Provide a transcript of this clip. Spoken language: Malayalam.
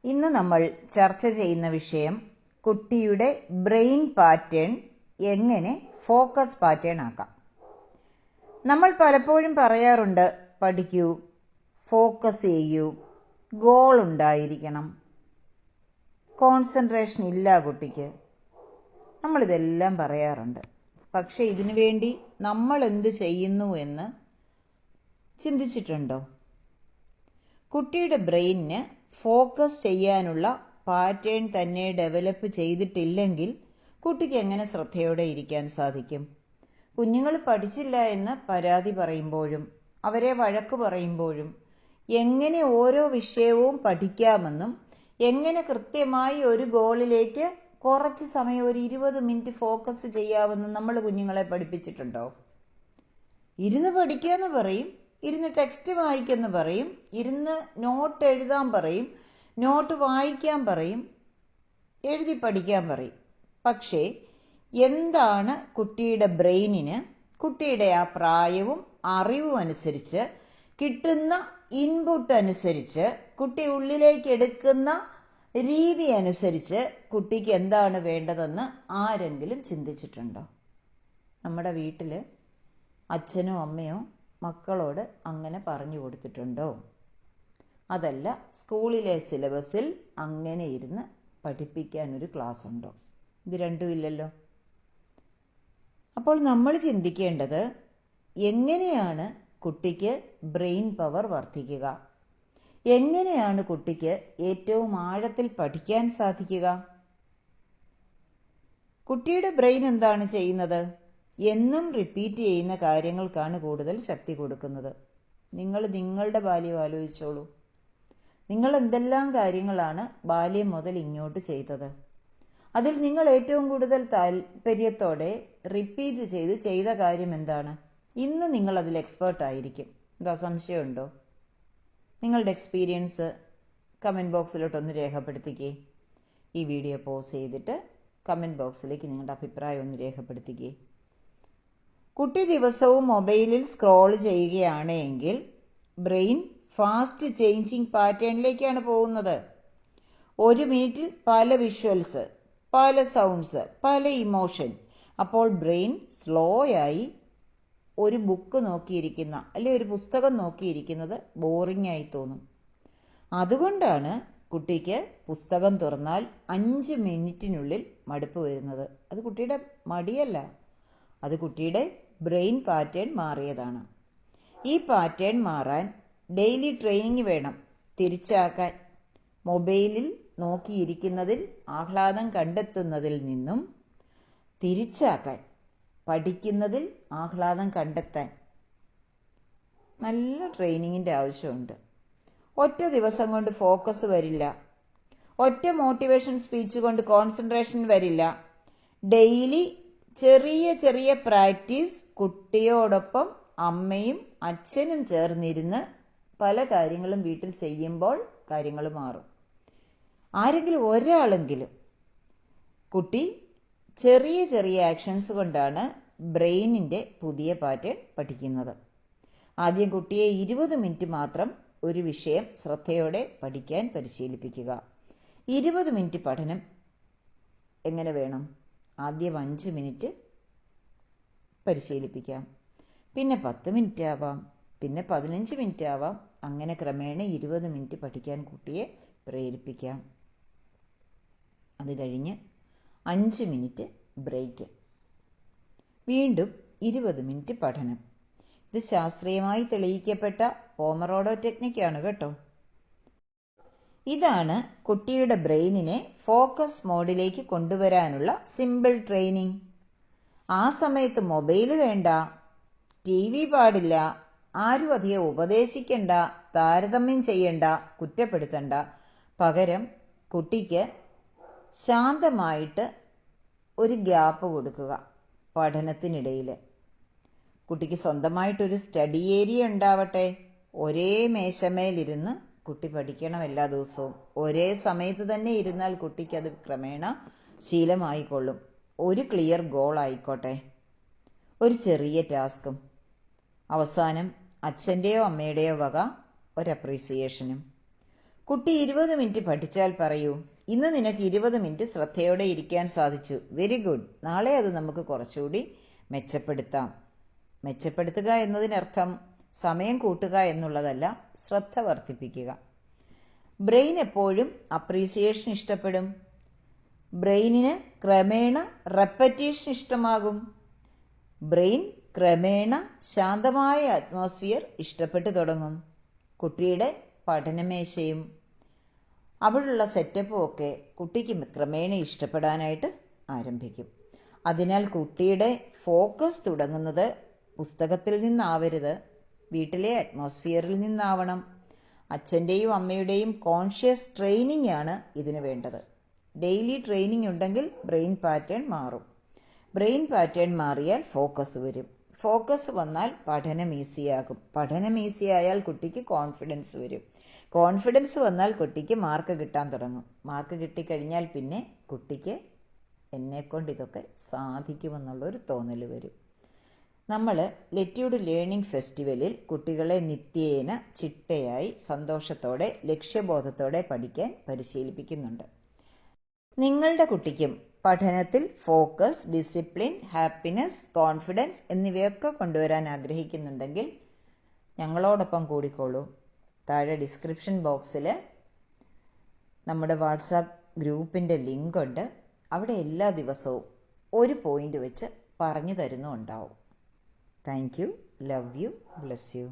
ഇന്ന് നമ്മൾ ചർച്ച ചെയ്യുന്ന വിഷയം കുട്ടിയുടെ ബ്രെയിൻ പാറ്റേൺ എങ്ങനെ ഫോക്കസ് പാറ്റേൺ ആക്കാം. നമ്മൾ പലപ്പോഴും പറയാറുണ്ട്, പഠിക്കൂ, ഫോക്കസ് ചെയ്യൂ, ഗോൾ ഉണ്ടായിരിക്കണം, കോൺസെൻട്രേഷൻ ഇല്ല കുട്ടിക്ക്. നമ്മളിതെല്ലാം പറയാറുണ്ട്. പക്ഷേ ഇതിനു വേണ്ടി നമ്മൾ എന്ത് ചെയ്യുന്നു എന്ന് ചിന്തിച്ചിട്ടുണ്ടോ? കുട്ടിയുടെ ബ്രെയിനിന് ഫോക്കസ് ചെയ്യാനുള്ള പാറ്റേൺ തന്നെ ഡെവലപ്പ് ചെയ്തിട്ടില്ലെങ്കിൽ കുട്ടിക്ക് എങ്ങനെ ശ്രദ്ധയോടെ ഇരിക്കാൻ സാധിക്കും? കുഞ്ഞുങ്ങൾ പഠിച്ചില്ല എന്ന് പരാതി പറയുമ്പോഴും അവരെ വഴക്ക് പറയുമ്പോഴും എങ്ങനെ ഓരോ വിഷയവും പഠിക്കാമെന്നും എങ്ങനെ കൃത്യമായി ഒരു ഗോളിലേക്ക് കുറച്ച് സമയം ഒരു 20 മിനിറ്റ് ഫോക്കസ് ചെയ്യാമെന്നും നമ്മൾ കുഞ്ഞുങ്ങളെ പഠിപ്പിച്ചിട്ടുണ്ടോ? ഇരുന്ന് പഠിക്കാമെന്ന് പറയും, ഇരുന്ന് ടെക്സ്റ്റ് വായിക്കെന്ന് പറയും, ഇരുന്ന് നോട്ട് എഴുതാൻ പറയും, നോട്ട് വായിക്കാൻ പറയും, എഴുതി പഠിക്കാൻ പറയും. പക്ഷേ എന്താണ് കുട്ടിയുടെ ബ്രെയിനിന് കുട്ടിയുടെ ആ പ്രായവും അറിവും അനുസരിച്ച് കിട്ടുന്ന ഇൻപുട്ട് അനുസരിച്ച് കുട്ടി ഉള്ളിലേക്ക് എടുക്കുന്ന രീതി അനുസരിച്ച് കുട്ടിക്ക് എന്താണ് വേണ്ടതെന്ന് ആരെങ്കിലും ചിന്തിച്ചിട്ടുണ്ടോ? നമ്മുടെ വീട്ടിൽ അച്ഛനോ അമ്മയോ മക്കളോട് അങ്ങനെ പറഞ്ഞു കൊടുത്തിട്ടുണ്ടോ? അതല്ല സ്കൂളിലെ സിലബസിൽ അങ്ങനെ ഇരുന്ന് പഠിപ്പിക്കാനൊരു ക്ലാസ് ഉണ്ടോ? ഇത് രണ്ടും ഇല്ലല്ലോ. അപ്പോൾ നമ്മൾ ചിന്തിക്കേണ്ടത്, എങ്ങനെയാണ് കുട്ടിക്ക് ബ്രെയിൻ പവർ വർദ്ധിക്കുക? എങ്ങനെയാണ് കുട്ടിക്ക് ഏറ്റവും ആഴത്തിൽ പഠിക്കാൻ സാധിക്കുക? കുട്ടിയുടെ ബ്രെയിൻ എന്താണ് ചെയ്യുന്നത്? എന്നും റിപ്പീറ്റ് ചെയ്യുന്ന കാര്യങ്ങൾക്കാണ് കൂടുതൽ ശക്തി കൊടുക്കുന്നത്. നിങ്ങൾ നിങ്ങളുടെ ബാല്യം ആലോചിച്ചോളൂ. നിങ്ങൾ എന്തെല്ലാം കാര്യങ്ങളാണ് ബാല്യം മുതൽ ഇങ്ങോട്ട് ചെയ്തത്? അതിൽ നിങ്ങൾ ഏറ്റവും കൂടുതൽ താല്പര്യത്തോടെ റിപ്പീറ്റ് ചെയ്ത കാര്യം എന്താണ്? ഇന്ന് നിങ്ങൾ അതിൽ എക്സ്പേർട്ട് ആയിരിക്കും. എന്താ സംശയമുണ്ടോ? നിങ്ങളുടെ എക്സ്പീരിയൻസ് കമൻറ്റ് ബോക്സിലോട്ടൊന്ന് രേഖപ്പെടുത്തിക്കേ. ഈ വീഡിയോ പോസ് ചെയ്തിട്ട് കമൻറ്റ് ബോക്സിലേക്ക് നിങ്ങളുടെ അഭിപ്രായം ഒന്ന് രേഖപ്പെടുത്തിക്കേ. കുട്ടി ദിവസവും മൊബൈലിൽ സ്ക്രോൾ ചെയ്യുകയാണ് എങ്കിൽ ബ്രെയിൻ ഫാസ്റ്റ് ചേഞ്ചിങ് പാറ്റേണിലേക്കാണ് പോകുന്നത്. 1 മിനിറ്റിൽ പല വിഷ്വൽസ്, പല സൗണ്ട്സ്, പല ഇമോഷൻ. അപ്പോൾ ബ്രെയിൻ സ്ലോ ആയി ഒരു ബുക്ക് നോക്കിയിരിക്കുന്ന അല്ലെങ്കിൽ ഒരു പുസ്തകം നോക്കിയിരിക്കുന്നത് ബോറിംഗ് ആയി തോന്നും. അതുകൊണ്ടാണ് കുട്ടിക്ക് പുസ്തകം തുറന്നാൽ 5 മിനിറ്റിനുള്ളിൽ മടുപ്പ് വരുന്നത്. അത് കുട്ടിയുടെ മടിയല്ല, അത് കുട്ടിയുടെ ബ്രെയിൻ പാറ്റേൺ മാറിയതാണ്. ഈ പാറ്റേൺ മാറാൻ ഡെയിലി ട്രെയിനിങ് വേണം. തിരിച്ചാക്കാൻ, മൊബൈലിൽ നോക്കിയിരിക്കുന്നതിൽ ആഹ്ലാദം കണ്ടെത്തുന്നതിൽ നിന്നും തിരിച്ചാക്കാൻ, പഠിക്കുന്നതിൽ ആഹ്ലാദം കണ്ടെത്താൻ നല്ല ട്രെയിനിങ്ങിൻ്റെ ആവശ്യമുണ്ട്. ഒറ്റ ദിവസം കൊണ്ട് ഫോക്കസ് വരില്ല. ഒറ്റ മോട്ടിവേഷൻ സ്പീച്ച് കൊണ്ട് കോൺസെൻട്രേഷൻ വരില്ല. ഡെയിലി ചെറിയ ചെറിയ പ്രാക്ടീസ്, കുട്ടിയോടൊപ്പം അമ്മയും അച്ഛനും ചേർന്നിരുന്ന് പല കാര്യങ്ങളും വീട്ടിൽ ചെയ്യുമ്പോൾ കാര്യങ്ങൾ മാറും. ആരെങ്കിലും ഒരാളെങ്കിലും കുട്ടി ചെറിയ ചെറിയ ആക്ഷൻസ് കൊണ്ടാണ് ബ്രെയിനിൻ്റെ പുതിയ പാറ്റേൺ പഠിക്കുന്നത്. ആദ്യം കുട്ടിയെ 20 മിനിറ്റ് മാത്രം ഒരു വിഷയം ശ്രദ്ധയോടെ പഠിക്കാൻ പരിശീലിപ്പിക്കുക. 20 മിനിറ്റ് പഠനം എങ്ങനെ വേണം? ആദ്യം 5 മിനിറ്റ് പരിശീലിപ്പിക്കാം, പിന്നെ 10 മിനിറ്റ് ആവാം, പിന്നെ 15 മിനിറ്റ് ആവാം. അങ്ങനെ ക്രമേണ 20 മിനിറ്റ് പഠിക്കാൻ കുട്ടിയെ പ്രേരിപ്പിക്കാം. അത് കഴിഞ്ഞ് 5 മിനിറ്റ് ബ്രേക്ക്, വീണ്ടും 20 മിനിറ്റ് പഠനം. ഇത് ശാസ്ത്രീയമായി തെളിയിക്കപ്പെട്ട പോമറോഡോ ടെക്നിക്കാണ് കേട്ടോ. ഇതാണ് കുട്ടിയുടെ ബ്രെയിനിനെ ഫോക്കസ് മോഡിലേക്ക് കൊണ്ടുവരാനുള്ള സിമ്പിൾ ട്രെയിനിങ്. ആ സമയത്ത് മൊബൈൽ വേണ്ട, TV പാടില്ല, ആരും അധികം ഉപദേശിക്കണ്ട, താരതമ്യം ചെയ്യണ്ട, കുറ്റപ്പെടുത്തണ്ട. പകരം കുട്ടിക്ക് ശാന്തമായിട്ട് ഒരു ഗ്യാപ്പ് കൊടുക്കുക പഠനത്തിനിടയിൽ. കുട്ടിക്ക് സ്വന്തമായിട്ടൊരു സ്റ്റഡി ഏരിയ ഉണ്ടാവട്ടെ. ഒരേ മേശമേലിരുന്ന് കുട്ടി പഠിക്കണം എല്ലാ ദിവസവും. ഒരേ സമയത്ത് തന്നെ ഇരുന്നാൽ കുട്ടിക്കത് ക്രമേണ ശീലമായിക്കൊള്ളും. ഒരു ക്ലിയർ ഗോൾ ആയിക്കോട്ടെ, ഒരു ചെറിയ ടാസ്കും. അവസാനം അച്ഛൻ്റെയോ അമ്മയുടെയോ വക ഒരു അപ്രീസിയേഷനും. കുട്ടി 20 മിനിറ്റ് പഠിച്ചാൽ പറയൂ, ഇന്ന് നിനക്ക് 20 മിനിറ്റ് ശ്രദ്ധയോടെ ഇരിക്കാൻ സാധിച്ചു, വെരി ഗുഡ്. നാളെ അത് നമുക്ക് കുറച്ചുകൂടി മെച്ചപ്പെടുത്താം. മെച്ചപ്പെടുത്തുക എന്നതിനർത്ഥം സമയം കൂട്ടുക എന്നുള്ളതല്ല, ശ്രദ്ധ വർദ്ധിപ്പിക്കുക. ബ്രെയിൻ എപ്പോഴും അപ്രീസിയേഷൻ ഇഷ്ടപ്പെടും. ബ്രെയിനിന് ക്രമേണ റെപ്പറ്റീഷൻ ഇഷ്ടമാകും. ബ്രെയിൻ ക്രമേണ ശാന്തമായ അറ്റ്മോസ്ഫിയർ ഇഷ്ടപ്പെട്ടു തുടങ്ങും. കുട്ടിയുടെ പഠനമേശയും അവിടെയുള്ള സെറ്റപ്പും ഒക്കെ കുട്ടിക്ക് ക്രമേണ ഇഷ്ടപ്പെടാനായിട്ട് ആരംഭിക്കും. അതിനാൽ കുട്ടിയുടെ ഫോക്കസ് തുടങ്ങുന്നത് പുസ്തകത്തിൽ നിന്നാവരുത്, വീട്ടിലെ അറ്റ്മോസ്ഫിയറിൽ നിന്നാവണം. അച്ഛൻ്റെയും അമ്മയുടെയും കോൺഷ്യസ് ട്രെയിനിങ് ആണ് ഇതിന് വേണ്ടത്. ഡെയിലി ട്രെയിനിങ് ഉണ്ടെങ്കിൽ ബ്രെയിൻ പാറ്റേൺ മാറും. ബ്രെയിൻ പാറ്റേൺ മാറിയാൽ ഫോക്കസ് വരും. ഫോക്കസ് വന്നാൽ പഠനം ഈസിയാകും. പഠനം ഈസിയായാൽ കുട്ടിക്ക് കോൺഫിഡൻസ് വരും. കോൺഫിഡൻസ് വന്നാൽ കുട്ടിക്ക് മാർക്ക് കിട്ടാൻ തുടങ്ങും. മാർക്ക് കിട്ടിക്കഴിഞ്ഞാൽ പിന്നെ കുട്ടിക്ക് എന്നെക്കൊണ്ട് ഇതൊക്കെ സാധിക്കുമെന്നുള്ളൊരു തോന്നൽ വരും. നമ്മൾ ലെറ്റ്യൂഡ് ലേണിംഗ് ഫെസ്റ്റിവലിൽ കുട്ടികളെ നിത്യേന ചിട്ടയായി സന്തോഷത്തോടെ ലക്ഷ്യബോധത്തോടെ പഠിക്കാൻ പരിശീലിപ്പിക്കുന്നുണ്ട്. നിങ്ങളുടെ കുട്ടിക്കും പഠനത്തിൽ ഫോക്കസ്, ഡിസിപ്ലിൻ, ഹാപ്പിനെസ്, കോൺഫിഡൻസ് എന്നിവയൊക്കെ കൊണ്ടുവരാൻ ആഗ്രഹിക്കുന്നുണ്ടെങ്കിൽ ഞങ്ങളോടൊപ്പം കൂടിക്കോളൂ. താഴെ ഡിസ്ക്രിപ്ഷൻ ബോക്സിൽ നമ്മുടെ വാട്സാപ്പ് ഗ്രൂപ്പിൻ്റെ ലിങ്ക് ഉണ്ട്. അവിടെ എല്ലാ ദിവസവും ഒരു പോയിന്റ് വെച്ച് പറഞ്ഞു തരുന്നുണ്ടാവും. Thank you, love you, bless U.